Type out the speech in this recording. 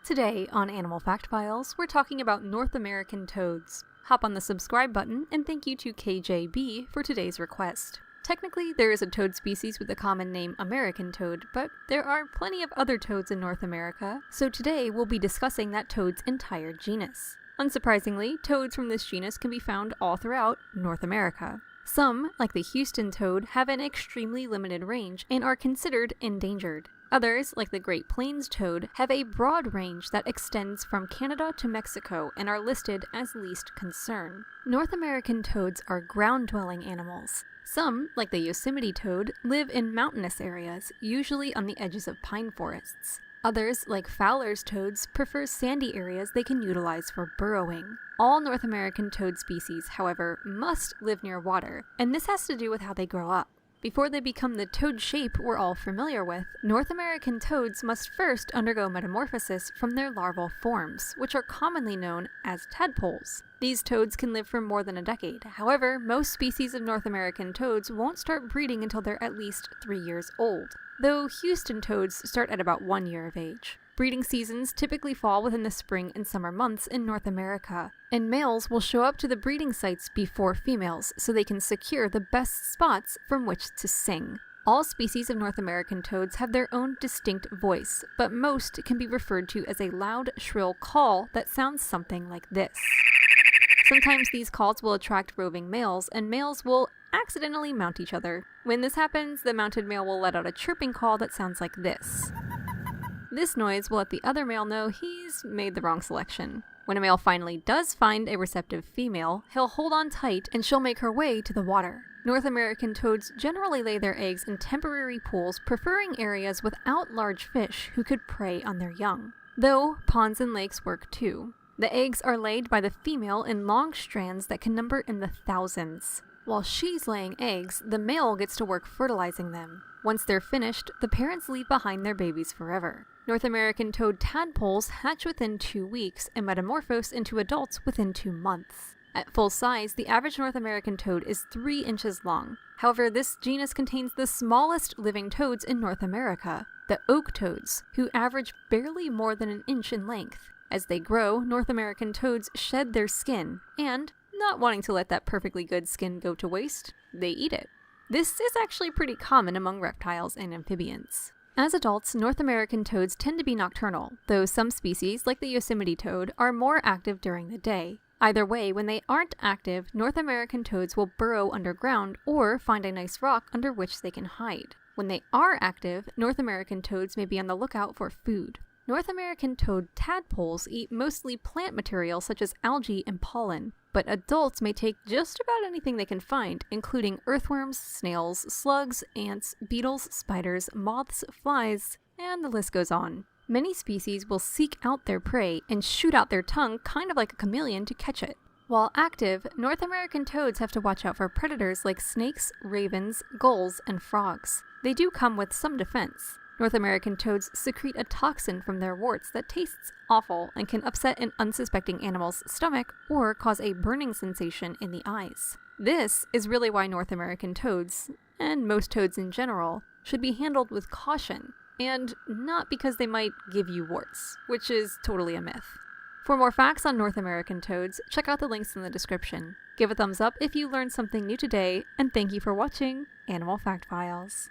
Today on Animal Fact Files, we're talking about North American toads. Hop on the subscribe button, and thank you to KJB for today's request. Technically, there is a toad species with the common name American toad, but there are plenty of other toads in North America, so today we'll be discussing that toad's entire genus. Unsurprisingly, toads from this genus can be found all throughout North America. Some, like the Houston toad, have an extremely limited range and are considered endangered. Others, like the Great Plains toad, have a broad range that extends from Canada to Mexico and are listed as least concern. North American toads are ground-dwelling animals. Some, like the Yosemite toad, live in mountainous areas, usually on the edges of pine forests. Others, like Fowler's toads, prefer sandy areas they can utilize for burrowing. All North American toad species, however, must live near water, and this has to do with how they grow up. Before they become the toad shape we're all familiar with, North American toads must first undergo metamorphosis from their larval forms, which are commonly known as tadpoles. These toads can live for more than a decade. However, most species of North American toads won't start breeding until they're at least 3 years old, though Houston toads start at about 1 year of age. Breeding seasons typically fall within the spring and summer months in North America, and males will show up to the breeding sites before females so they can secure the best spots from which to sing. All species of North American toads have their own distinct voice, but most can be referred to as a loud, shrill call that sounds something like this. Sometimes these calls will attract roving males, and males will accidentally mount each other. When this happens, the mounted male will let out a chirping call that sounds like this. This noise will let the other male know he's made the wrong selection. When a male finally does find a receptive female, he'll hold on tight and she'll make her way to the water. North American toads generally lay their eggs in temporary pools, preferring areas without large fish who could prey on their young. Though ponds and lakes work too. The eggs are laid by the female in long strands that can number in the thousands. While she's laying eggs, the male gets to work fertilizing them. Once they're finished, the parents leave behind their babies forever. North American toad tadpoles hatch within 2 weeks and metamorphose into adults within 2 months. At full size, the average North American toad is 3 inches long. However, this genus contains the smallest living toads in North America, the oak toads, who average barely more than an inch in length. As they grow, North American toads shed their skin, and, not wanting to let that perfectly good skin go to waste, they eat it. This is actually pretty common among reptiles and amphibians. As adults, North American toads tend to be nocturnal, though some species, like the Yosemite toad, are more active during the day. Either way, when they aren't active, North American toads will burrow underground or find a nice rock under which they can hide. When they are active, North American toads may be on the lookout for food. North American toad tadpoles eat mostly plant material such as algae and pollen, but adults may take just about anything they can find, including earthworms, snails, slugs, ants, beetles, spiders, moths, flies, and the list goes on. Many species will seek out their prey and shoot out their tongue kind of like a chameleon to catch it. While active, North American toads have to watch out for predators like snakes, ravens, gulls, and frogs. They do come with some defense. North American toads secrete a toxin from their warts that tastes awful and can upset an unsuspecting animal's stomach or cause a burning sensation in the eyes. This is really why North American toads, and most toads in general, should be handled with caution, and not because they might give you warts, which is totally a myth. For more facts on North American toads, check out the links in the description. Give a thumbs up if you learned something new today, and thank you for watching Animal Fact Files.